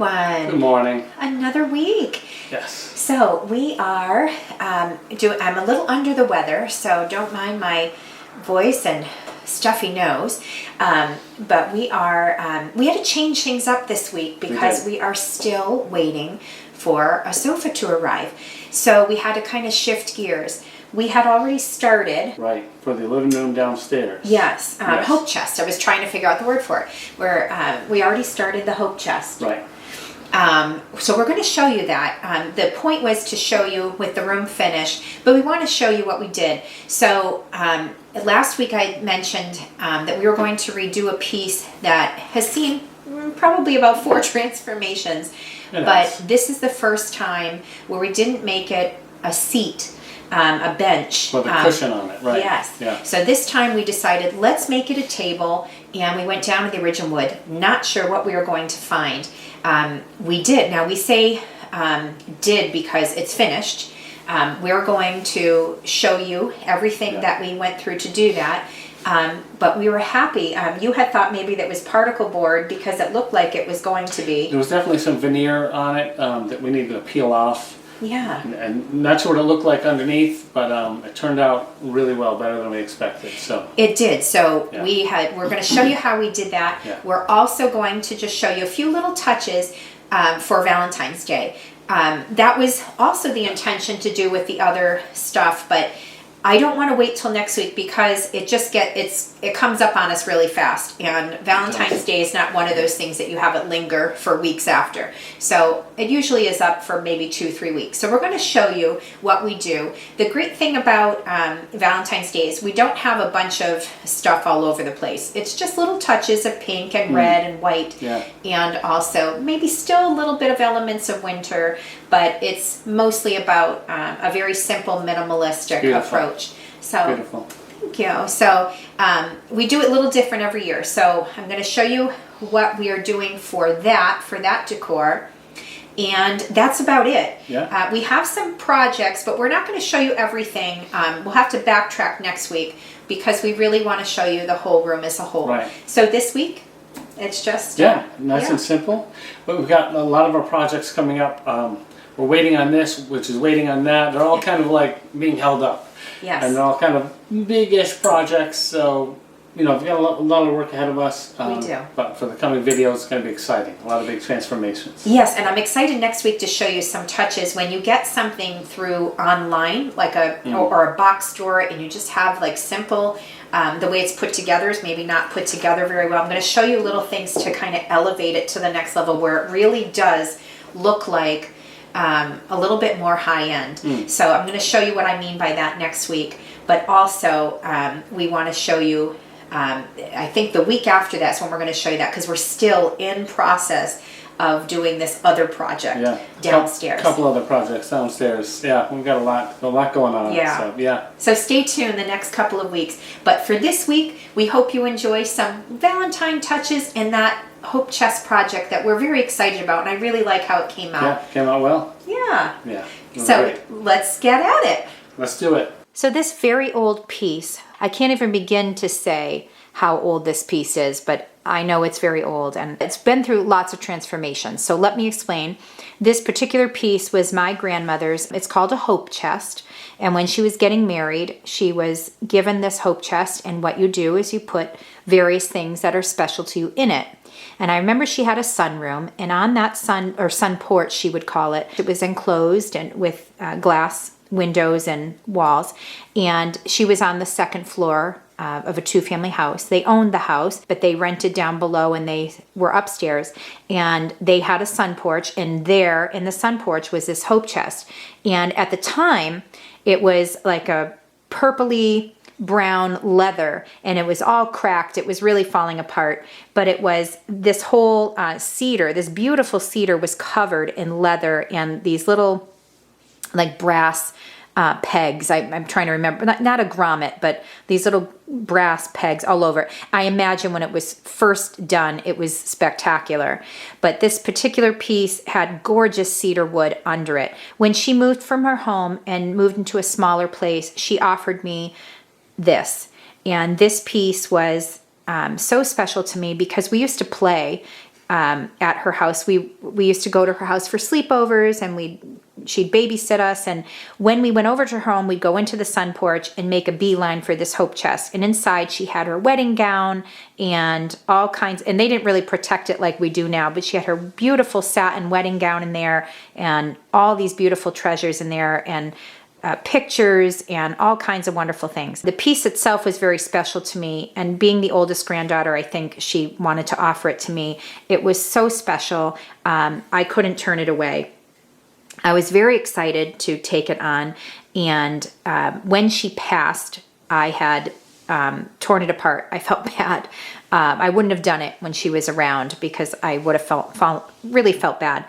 everyone. Good morning. Another week. Yes. So we are I'm a little under the weather, so don't mind my voice and stuffy nose. But we are we had to change things up this week because we are still waiting for a sofa to arrive. So we had to kind of shift gears. We had already started. Right, for the living room downstairs. Yes, hope chest. I was trying to figure out the word for it. We already started the hope chest. Right. So we're going to show you that. The point was to show you with the room finished, but we want to show you what we did. So last week I mentioned that we were going to redo a piece that has seen probably about 4 transformations. But this is the first time where we didn't make it a seat. A bench. With a cushion on it, right? Yes. Yeah. So this time we decided, let's make it a table, and we went down to the original wood. Not sure what we were going to find. We did. Now we say did because it's finished. We're going to show you everything that we went through to do that. But we were happy. You had thought maybe that was particle board because it looked like it was going to be. There was definitely some veneer on it that we needed to peel off. Yeah. And not sure what it looked like underneath, but it turned out really well, better than we expected. So it did. So we're going to show you how we did that. Yeah. We're also going to just show you a few little touches for Valentine's Day. That was also the intention to do with the other stuff, but I don't want to wait till next week because it comes up on us really fast, and Valentine's Day is not one of those things that you have it linger for weeks after. So it usually is up for maybe 2-3 weeks. So we're going to show you what we do. The great thing about Valentine's Day is we don't have a bunch of stuff all over the place. It's just little touches of pink and red and white, and also maybe still a little bit of elements of winter, but it's mostly about a very simple minimalistic approach. So beautiful. Thank you. So we do it a little different every year. So I'm going to show you what we are doing for that decor. And that's about it. Yeah. We have some projects, but we're not going to show you everything. We'll have to backtrack next week because we really want to show you the whole room as a whole. Right. So this week, it's just... nice and simple. But we've got a lot of our projects coming up. We're waiting on this, which is waiting on that. They're all kind of like being held up. Yes. And they're all kind of big-ish projects, so, we've got a lot of work ahead of us. We do. But for the coming videos, it's going to be exciting. A lot of big transformations. Yes, and I'm excited next week to show you some touches. When you get something through online, like or a box store, and you just have like simple, the way it's put together is maybe not put together very well. I'm going to show you little things to kind of elevate it to the next level where it really does look like a little bit more high-end. So I'm going to show you what I mean by that next week. But also, we want to show you, I think the week after that's when we're going to show you that because we're still in process of doing this other project downstairs. A couple other projects downstairs. Yeah, we've got a lot going on. Yeah. So stay tuned the next couple of weeks. But for this week, we hope you enjoy some Valentine touches in that Hope Chest project that we're very excited about, and I really like how it came out. Yeah, came out well. Yeah. Yeah. So great. Let's get at it. Let's do it. So this very old piece, I can't even begin to say how old this piece is, but I know it's very old and it's been through lots of transformations. So let me explain. This particular piece was my grandmother's. It's called a hope chest. And when she was getting married, she was given this hope chest. And what you do is you put various things that are special to you in it. And I remember she had a sunroom, and on that sun porch, she would call it, it was enclosed and with glass windows and walls. And she was on the second floor of a 2-family house. They owned the house, but they rented down below and they were upstairs. And they had a sun porch, and there in the sun porch was this hope chest. And at the time, it was like a purpley brown leather, and it was all cracked. It was really falling apart, but it was this whole cedar, this beautiful cedar was covered in leather and these little like brass pegs. I'm trying to remember, not a grommet, but these little brass pegs all over. I imagine when it was first done, it was spectacular. But this particular piece had gorgeous cedar wood under it. When she moved from her home and moved into a smaller place, she offered me this. And this piece was so special to me because we used to play at her house. We used to go to her house for sleepovers, and she'd babysit us. And when we went over to her home, we'd go into the sun porch and make a beeline for this hope chest. And inside she had her wedding gown and all kinds, and they didn't really protect it like we do now, but she had her beautiful satin wedding gown in there and all these beautiful treasures in there, and pictures and all kinds of wonderful things. The piece itself was very special to me, and being the oldest granddaughter, I think she wanted to offer it to me. It was so special. I couldn't turn it away. I was very excited to take it on, and when she passed, I had torn it apart. I felt bad. I wouldn't have done it when she was around because I would have really felt bad.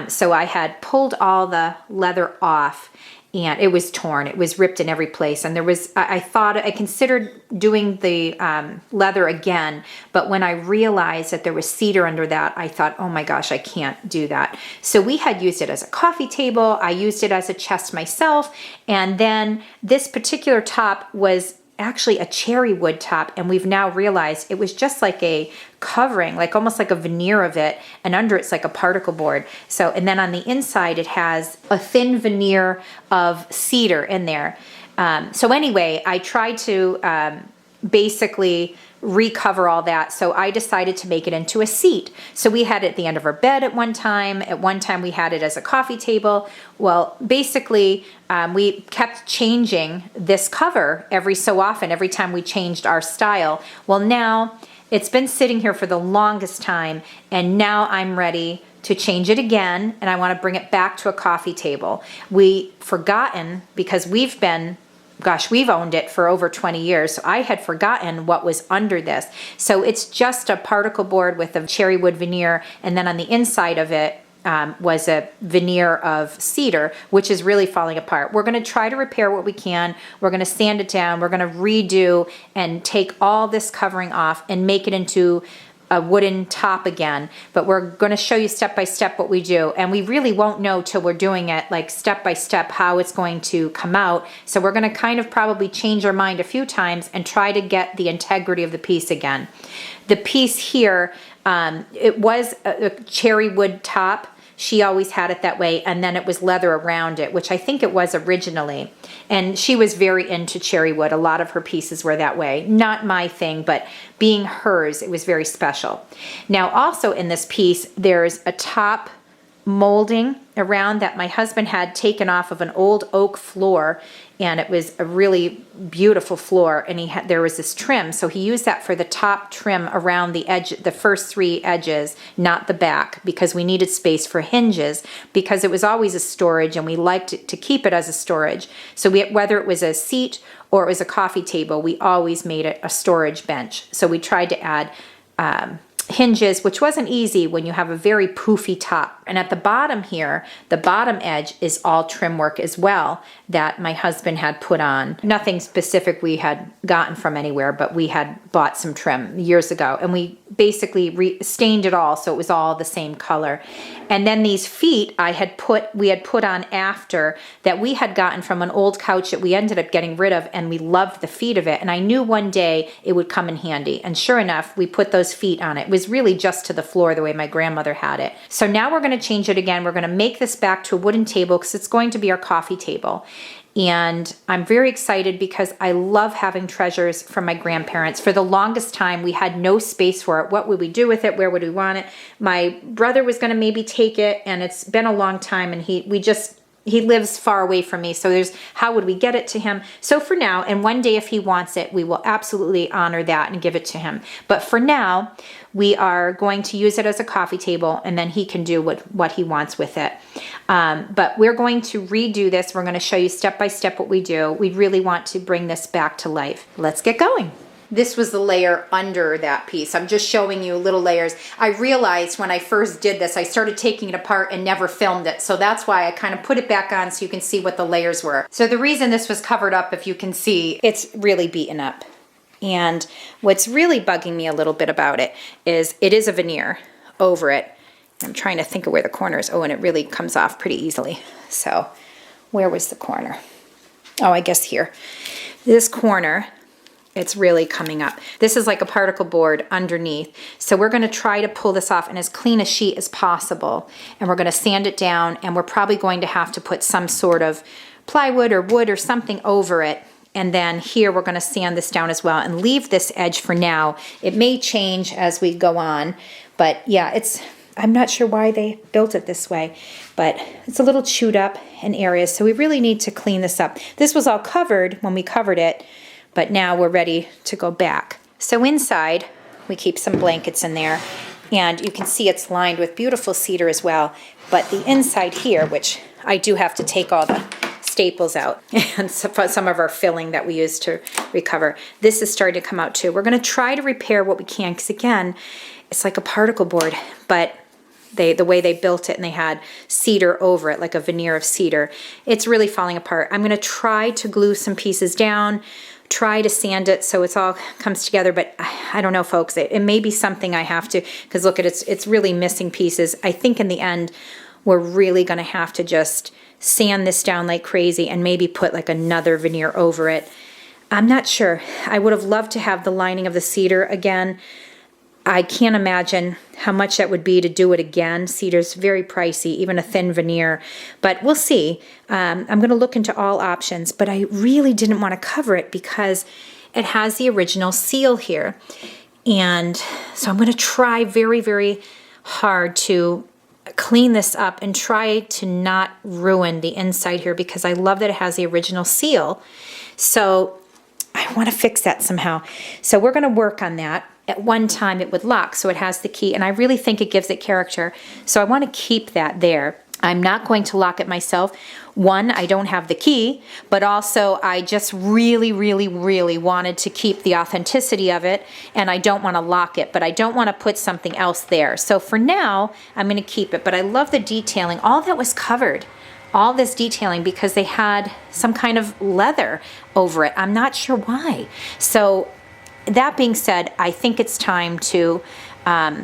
So I had pulled all the leather off, and it was torn. It was ripped in every place. And there was, I considered doing the leather again, but when I realized that there was cedar under that, I thought, oh my gosh, I can't do that. So we had used it as a coffee table. I used it as a chest myself. And then this particular top was actually a cherry wood top, and we've now realized it was just like a covering, like almost like a veneer of it, and under it's like a particle board. So, and then on the inside it has a thin veneer of cedar in there. So anyway, I tried to basically recover all that. So I decided to make it into a seat. So we had it at the end of our bed at one time. At one time we had it as a coffee table. Well, basically we kept changing this cover every so often, every time we changed our style. Well, now it's been sitting here for the longest time, and now I'm ready to change it again, and I want to bring it back to a coffee table. We've forgotten, because we've owned it for over 20 years, so I had forgotten what was under this. So it's just a particle board with a cherry wood veneer, and then on the inside of it was a veneer of cedar, which is really falling apart. We're going to try to repair what we can. We're going to sand it down. We're going to redo and take all this covering off and make it into a wooden top again, but we're going to show you step by step what we do, and we really won't know till we're doing it like step by step how it's going to come out. So we're going to kind of probably change our mind a few times and try to get the integrity of the piece again. The piece here, it was a cherry wood top. She always had it that way, and then it was leather around it, which I think it was originally. And she was very into cherry wood. A lot of her pieces were that way. Not my thing, but being hers, it was very special. Now, also in this piece, there's a top molding around that my husband had taken off of an old oak floor, and it was a really beautiful floor, and there was this trim, so he used that for the top trim around the edge, the first three edges, not the back, because we needed space for hinges, because it was always a storage, and we liked to keep it as a storage. So whether it was a seat or it was a coffee table, we always made it a storage bench. So we tried to add hinges, which wasn't easy when you have a very poofy top. And at the bottom here, the bottom edge is all trim work as well that my husband had put on. Nothing specific we had gotten from anywhere, but we had bought some trim years ago, and we basically stained it all so it was all the same color. And then these feet we had put on after, that we had gotten from an old couch that we ended up getting rid of, and we loved the feet of it, and I knew one day it would come in handy. And sure enough, we put those feet on it. It was really just to the floor the way my grandmother had it. So now we're going to change it again. We're going to make this back to a wooden table because it's going to be our coffee table. And I'm very excited because I love having treasures from my grandparents. For the longest time, we had no space for it. What would we do with it? Where would we want it? My brother was going to maybe take it, and it's been a long time, and he lives far away from me, so how would we get it to him? So for now, and one day if he wants it, we will absolutely honor that and give it to him. But for now, we are going to use it as a coffee table, and then he can do what he wants with it. But we're going to redo this. We're going to show you step by step what we do. We really want to bring this back to life. Let's get going. This was the layer under that piece. I'm just showing you little layers. I realized when I first did this, I started taking it apart and never filmed it. So that's why I kind of put it back on so you can see what the layers were. So the reason this was covered up, if you can see, it's really beaten up. And what's really bugging me a little bit about it is a veneer over it. I'm trying to think of where the corner is. Oh, and it really comes off pretty easily. So where was the corner? Oh, I guess here. This corner it's really coming up. This is like a particle board underneath. So we're gonna try to pull this off in as clean a sheet as possible. And we're gonna sand it down, and we're probably going to have to put some sort of plywood or wood or something over it. And then here we're gonna sand this down as well and leave this edge for now. It may change as we go on, but yeah, I'm not sure why they built it this way, but it's a little chewed up in areas, so we really need to clean this up. This was all covered when we covered it, but now we're ready to go back. So inside, we keep some blankets in there, and you can see it's lined with beautiful cedar as well. But the inside here, which I do have to take all the staples out and some of our filling that we used to recover, this is starting to come out too. We're going to try to repair what we can, because again, it's like a particle board, but the way they built it, and they had cedar over it, like a veneer of cedar, it's really falling apart. I'm going to try to glue some pieces down, try to sand it so it's all comes together, but I don't know, folks. It may be something I have to, because look at it, it's really missing pieces. I think in the end, we're really going to have to just sand this down like crazy and maybe put like another veneer over it. I'm not sure. I would have loved to have the lining of the cedar again. I can't imagine how much that would be to do it again. Cedar's very pricey, even a thin veneer, but we'll see. I'm going to look into all options, but I really didn't want to cover it because it has the original seal here. And so I'm going to try very, very hard to clean this up and try to not ruin the inside here, because I love that it has the original seal. So I want to fix that somehow. So we're going to work on that. At one time it would lock, so it has the key, and I really think it gives it character. So I want to keep that there. I'm not going to lock it myself. One, I don't have the key, but also I just really, really, really wanted to keep the authenticity of it, and I don't want to lock it, but I don't want to put something else there. So for now, I'm going to keep it, but I love the detailing. All that was covered, all this detailing, because they had some kind of leather over it. I'm not sure why. So that being said, I think it's time to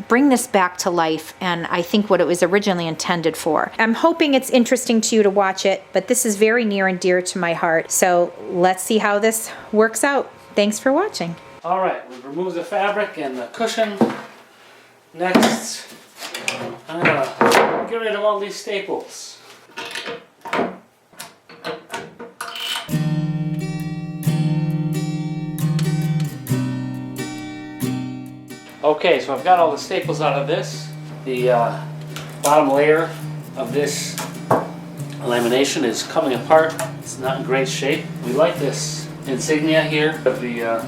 bring this back to life, and I think what it was originally intended for. I'm hoping it's interesting to you to watch it, but this is very near and dear to my heart. So let's see how this works out. Thanks for watching. All right, we've removed the fabric and the cushion. Next, I'm gonna get rid of all these staples. Okay, so I've got all the staples out of this. The bottom layer of this lamination is coming apart. It's not in great shape. We like this insignia here of the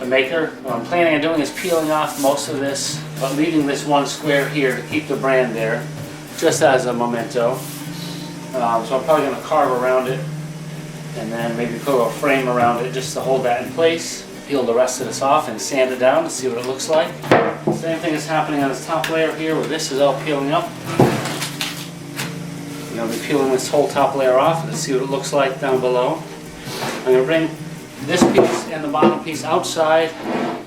maker. What I'm planning on doing is peeling off most of this, but leaving this one square here to keep the brand there, just as a memento. So I'm probably going to carve around it, and then maybe put a frame around it just to hold that in place. Peel the rest of this off and sand it down to see what it looks like. Same thing is happening on this top layer here, where this is all peeling up. I'm going to be peeling this whole top layer off and see what it looks like down below. I'm going to bring this piece and the bottom piece outside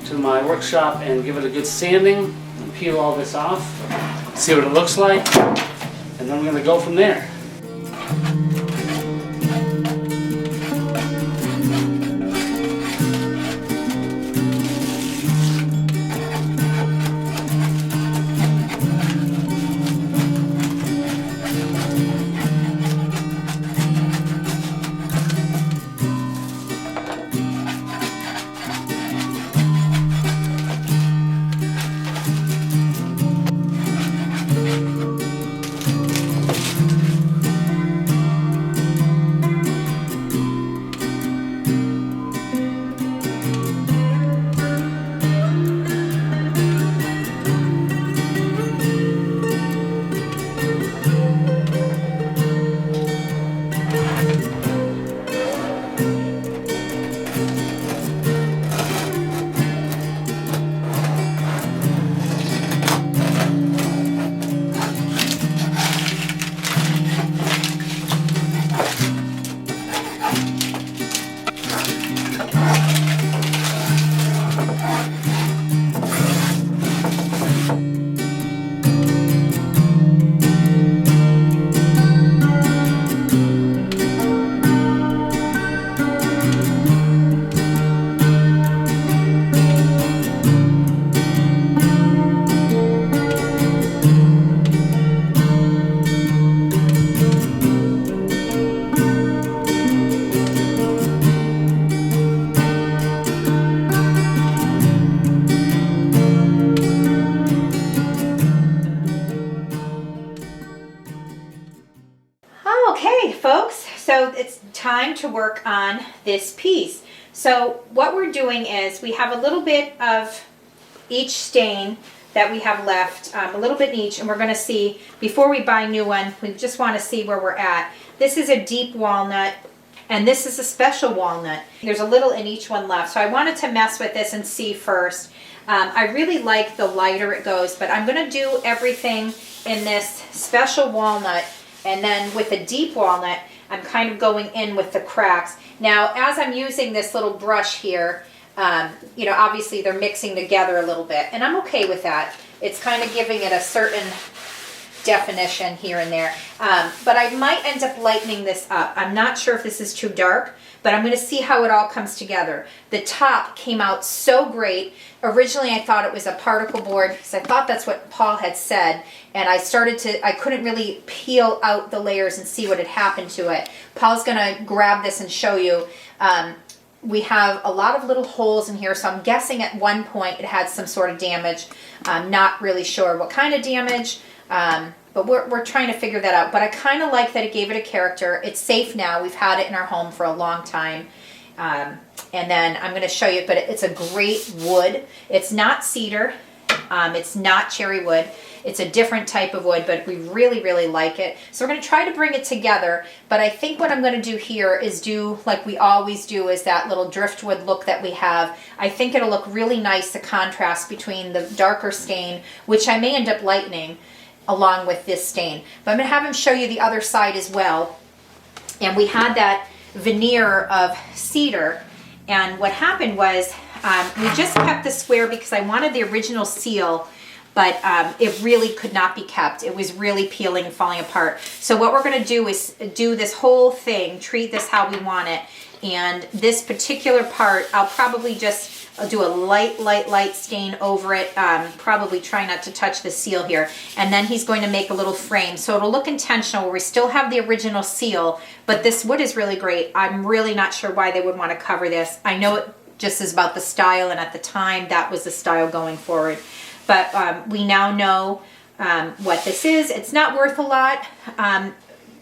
to my workshop and give it a good sanding and peel all this off, see what it looks like, and then we're going to go from there. time to work on this piece. So what we're doing is we have a little bit of each stain that we have left, a little bit in each, and we're going to see, before we buy a new one, we just want to see where we're at. This is a deep walnut, and this is a special walnut. There's a little in each one left, so I wanted to mess with this and see first. I really like the lighter it goes, but I'm going to do everything in this special walnut, and then with the deep walnut, I'm kind of going in with the cracks. Now, as I'm using this little brush here, you know, obviously they're mixing together a little bit, and I'm okay with that. It's kind of giving it a certain definition here and there. But I might end up lightening this up. I'm not sure if this is too dark, but I'm going to see how it all comes together. The top came out so great. Originally I thought it was a particle board because I thought that's what Paul had said, and I couldn't really peel out the layers and see what had happened to it. Paul's going to grab this and show you. We have a lot of little holes in here, so I'm guessing at one point it had some sort of damage. I'm not really sure what kind of damage, but we're trying to figure that out. But I kind of like that it gave it a character. It's safe now. We've had it in our home for a long time. And then I'm going to show you, but it's a great wood. It's not cedar. It's not cherry wood. It's a different type of wood, but we really, really like it. So we're going to try to bring it together, but I think what I'm going to do here is do like we always do, is that little driftwood look that we have. I think it'll look really nice, the contrast between the darker stain, which I may end up lightening along with this stain. But I'm going to have him show you the other side as well. And we had that veneer of cedar, and what happened was we just kept the square because I wanted the original seal, but it really could not be kept. It was really peeling and falling apart. So what we're going to do is do this whole thing, treat this how we want it. And this particular part, I'll probably just do a light stain over it. Probably try not to touch the seal here. And then he's going to make a little frame. So it'll look intentional where we still have the original seal, but this wood is really great. I'm really not sure why they would want to cover this. I know it just is about the style, and at the time that was the style going forward. But we now know what this is. It's not worth a lot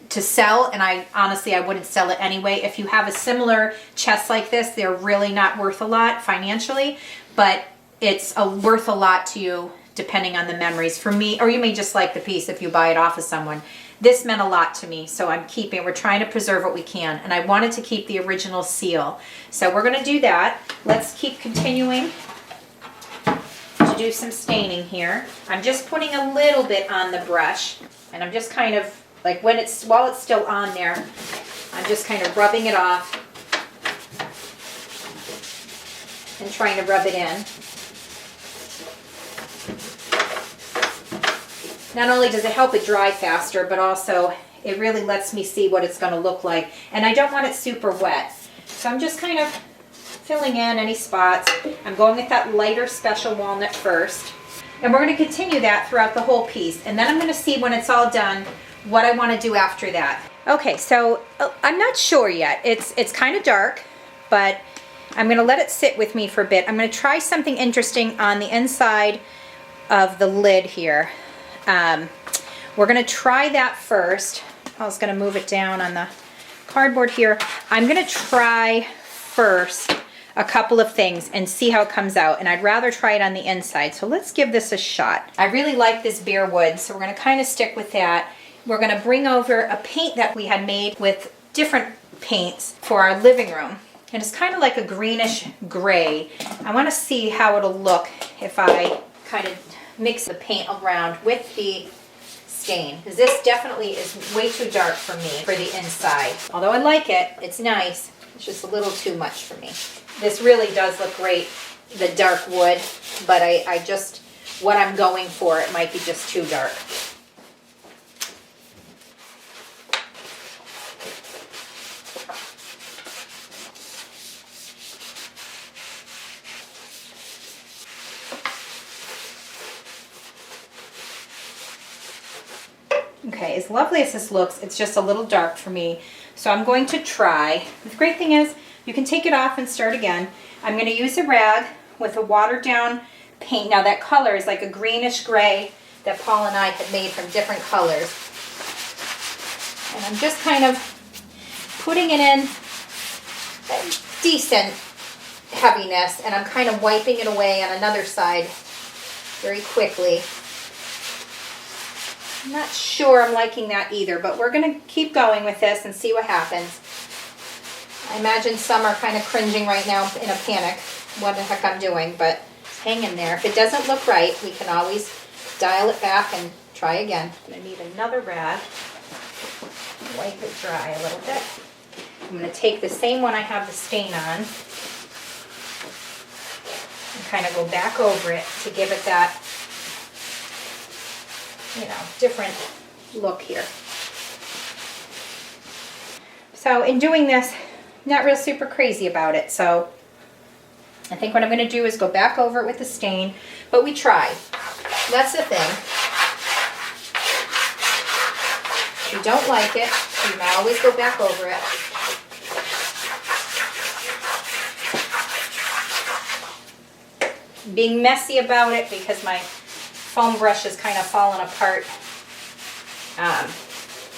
to sell, and I honestly wouldn't sell it anyway. If you have a similar chest like this, they're really not worth a lot financially, but it's worth a lot to you depending on the memories. For me, or you may just like the piece if you buy it off of someone. This meant a lot to me, so I'm keeping it. We're trying to preserve what we can, and I wanted to keep the original seal. So we're going to do that. Let's keep continuing to do some staining here. I'm just putting a little bit on the brush, and I'm just kind of like while it's still on there, I'm just kind of rubbing it off and trying to rub it in. Not only does it help it dry faster, but also it really lets me see what it's going to look like. And I don't want it super wet. So I'm just kind of filling in any spots. I'm going with that lighter special walnut first. And we're going to continue that throughout the whole piece. And then I'm going to see when it's all done what I want to do after that. Okay, so I'm not sure yet. It's kind of dark, but I'm going to let it sit with me for a bit. I'm going to try something interesting on the inside of the lid here. We're going to try that first. I was going to move it down on the cardboard here. I'm going to try first a couple of things and see how it comes out, and I'd rather try it on the inside. So let's give this a shot. I really like this bare wood, so we're going to kind of stick with that. We're going to bring over a paint that we had made with different paints for our living room, and it's kind of like a greenish gray. I want to see how it'll look if I kind of mix the paint around with the stain, because this definitely is way too dark for me for the inside. Although I like it, it's nice, it's just a little too much for me. This really does look great, the dark wood, but I just, what I'm going for, it might be just too dark. Okay, as lovely as this looks, it's just a little dark for me. So I'm going to try. The great thing is you can take it off and start again. I'm going to use a rag with a watered down paint. Now that color is like a greenish gray that Paul and I had made from different colors. And I'm just kind of putting it in a decent heaviness, and I'm kind of wiping it away on another side very quickly. I'm not sure I'm liking that either, but we're going to keep going with this and see what happens. I imagine some are kind of cringing right now in a panic what the heck I'm doing, but hang in there. If it doesn't look right, we can always dial it back and try again. I'm going to need another rag. Wipe it dry a little bit. I'm going to take the same one I have the stain on and kind of go back over it to give it that, you know, different look here. So in doing this, not real super crazy about it. So I think what I'm going to do is go back over it with the stain, but we try. That's the thing. If you don't like it, you can always go back over it. Being messy about it because my foam brush is kind of falling apart.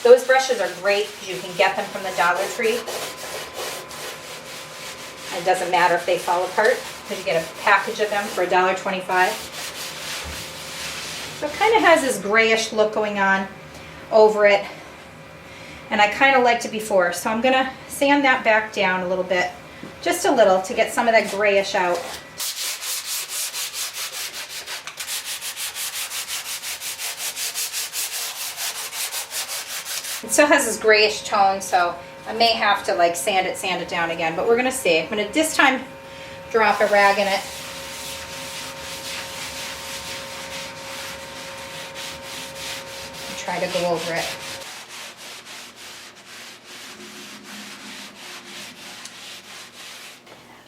Those brushes are great because you can get them from the Dollar Tree. It doesn't matter if they fall apart because you get a package of them for $1.25. So it kind of has this grayish look going on over it. And I kind of liked it before. So I'm going to sand that back down a little bit. Just a little to get some of that grayish out. It still has this grayish tone, so I may have to like sand it down again, but we're gonna see. I'm gonna this time drop a rag in it. And try to go over it.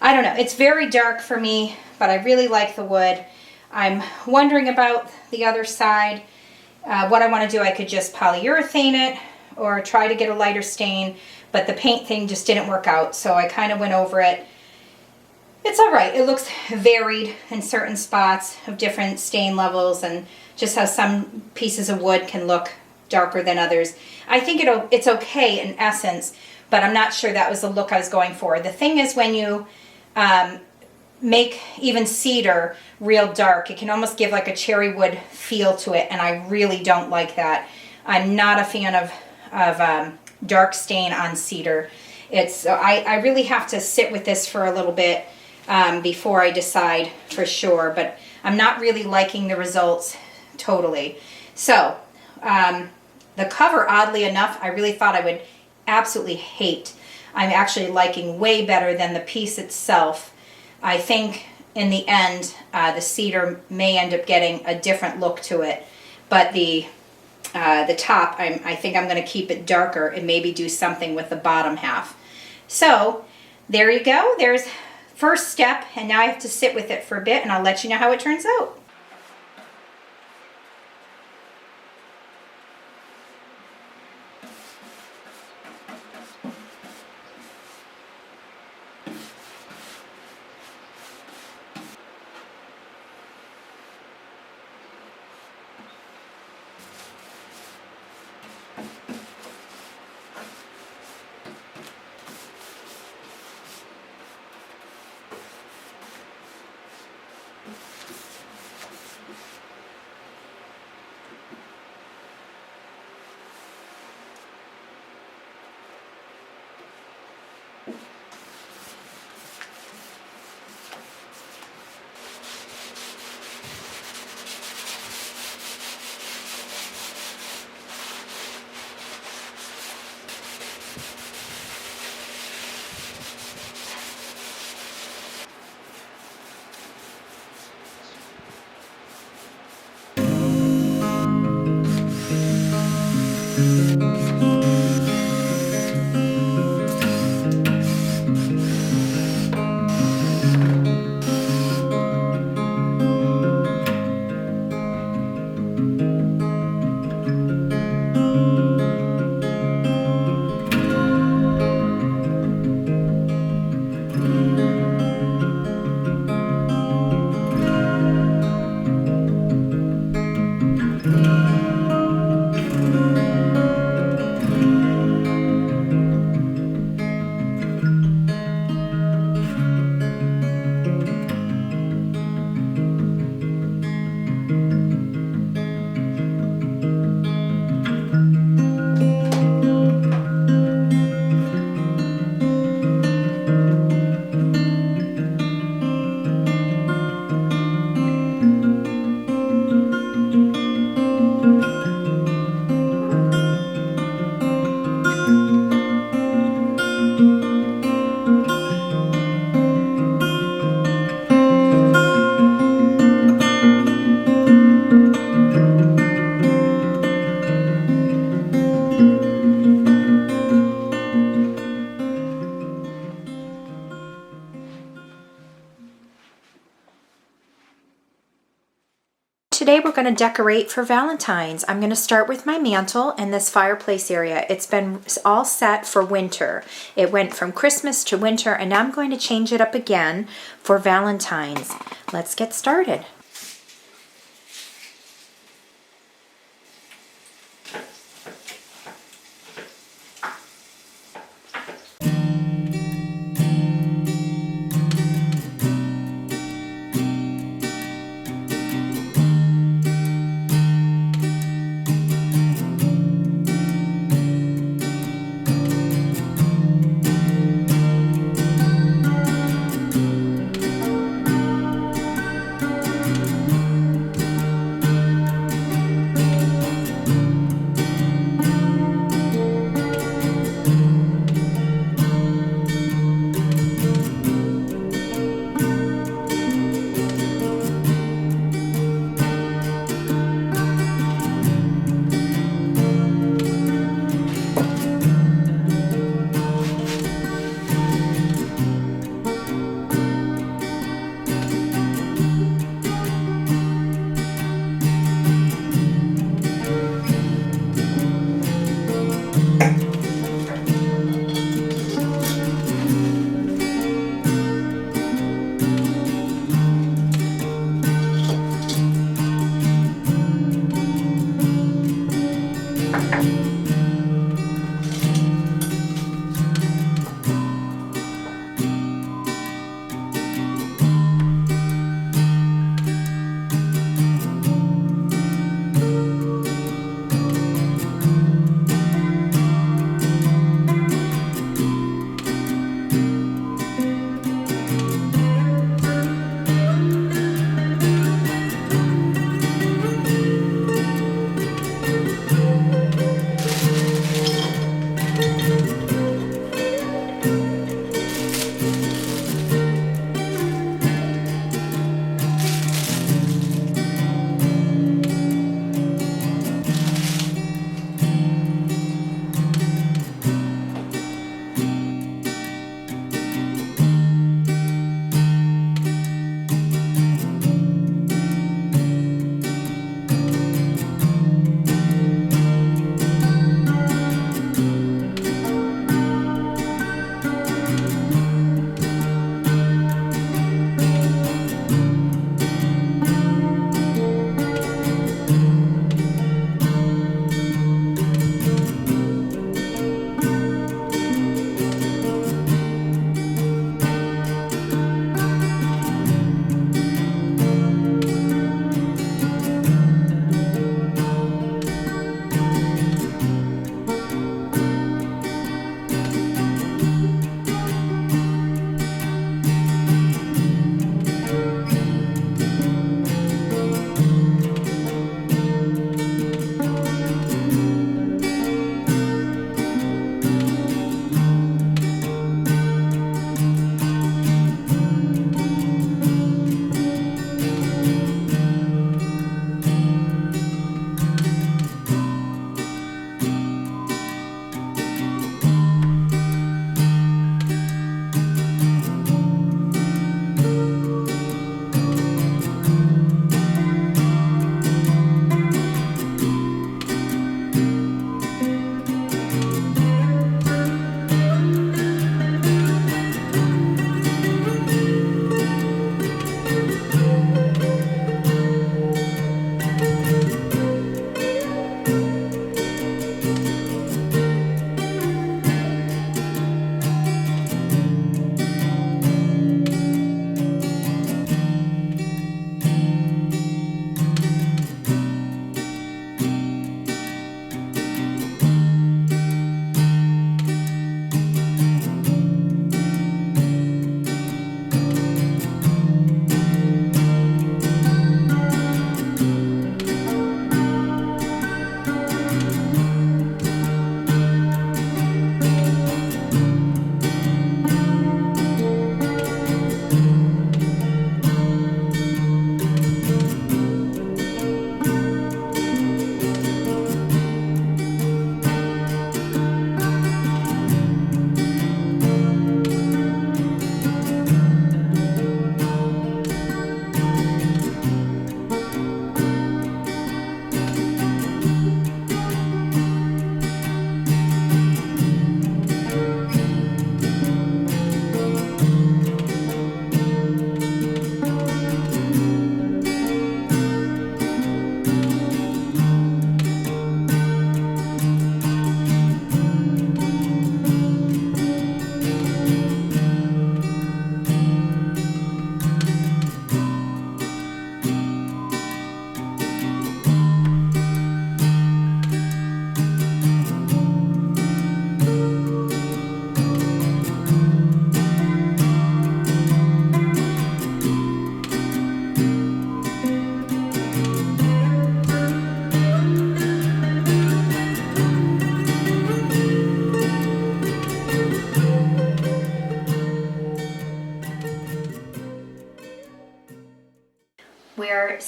I don't know, it's very dark for me, but I really like the wood. I'm wondering about the other side. What I want to do, I could just polyurethane it or try to get a lighter stain, but the paint thing just didn't work out, so I kind of went over it. It's all right. It looks varied in certain spots of different stain levels and just how some pieces of wood can look darker than others. I think it's okay in essence, but I'm not sure that was the look I was going for. The thing is when you make even cedar real dark, it can almost give like a cherry wood feel to it, and I really don't like that. I'm not a fan of dark stain on cedar. I really have to sit with this for a little bit before I decide for sure, but I'm not really liking the results totally. So the cover, oddly enough, I really thought I would absolutely hate. I'm actually liking way better than the piece itself. I think in the end the cedar may end up getting a different look to it, but the top, I think I'm going to keep it darker and maybe do something with the bottom half. So there you go. There's first step, and now I have to sit with it for a bit, and I'll let you know how it turns out. today we're going to decorate for Valentine's. I'm going to start with my mantle and this fireplace area. It's been all set for winter. It went from Christmas to winter, and now I'm going to change it up again for Valentine's. Let's get started.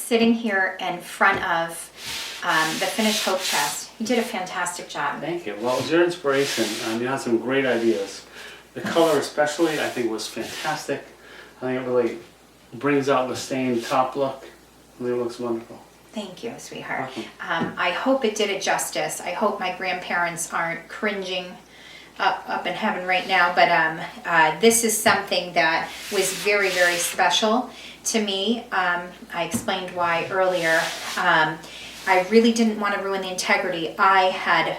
sitting here in front of the finished hope chest. You did a fantastic job. Thank you. Well, it was your inspiration. You had some great ideas. The color especially, I think, was fantastic. I think it really brings out the stained top look. It really looks wonderful. Thank you, sweetheart. Welcome. I hope it did it justice. I hope my grandparents aren't cringing up in heaven right now, but this is something that was very, very special to me. I explained why earlier. I really didn't want to ruin the integrity. I had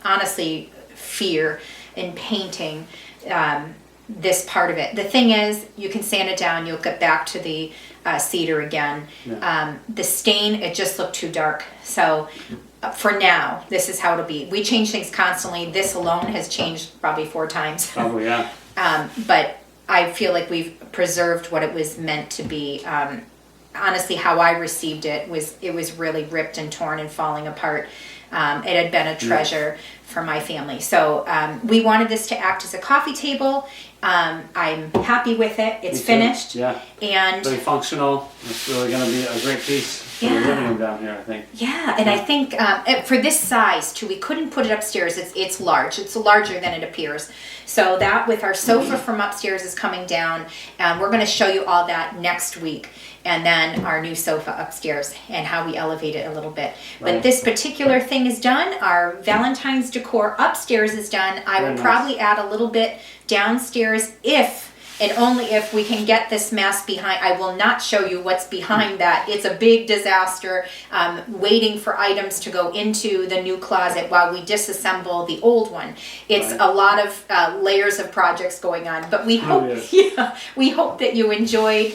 honestly fear in painting this part of it. The thing is, you can sand it down, you'll get back to the cedar again. Yeah. The stain, it just looked too dark. So for now, this is how it'll be. We change things constantly. This alone has changed probably 4 times. Probably, yeah. But I feel like we've preserved what it was meant to be. Honestly, how I received it was really ripped and torn and falling apart. It had been a treasure for my family. So we wanted this to act as a coffee table. I'm happy with it. It's finished. Yeah. And very functional. It's really going to be a great piece for the living room down here, I think. yeah, and I think for this size too, we couldn't put it upstairs. It's large. It's larger than it appears. So that with our sofa from upstairs is coming down, and we're going to show you all that next week. And then our new sofa upstairs and how we elevate it a little bit. But this particular thing is done. Our Valentine's decor upstairs is done. I will probably add a little bit downstairs if and only if we can get this mess behind. I will not show you what's behind that. It's a big disaster, waiting for items to go into the new closet while we disassemble the old one. It's a lot of layers of projects going on, but we hope, we hope that you enjoyed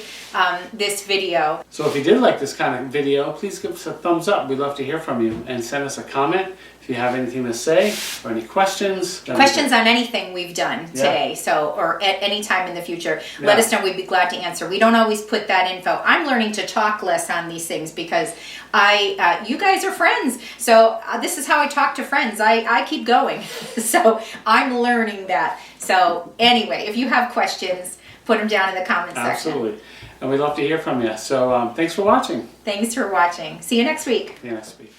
this video. So if you did like this kind of video, please give us a thumbs up. We'd love to hear from you, and send us a comment if you have anything to say or any questions. Questions on anything we've done today, so or at any time in the future, let us know. We'd be glad to answer. We don't always put that info. I'm learning to talk less on these things because you guys are friends, so this is how I talk to friends. I keep going, so I'm learning that. So anyway, if you have questions, put them down in the comment section. Absolutely. And we'd love to hear from you. So thanks for watching. Thanks for watching. See you next week. See you next week.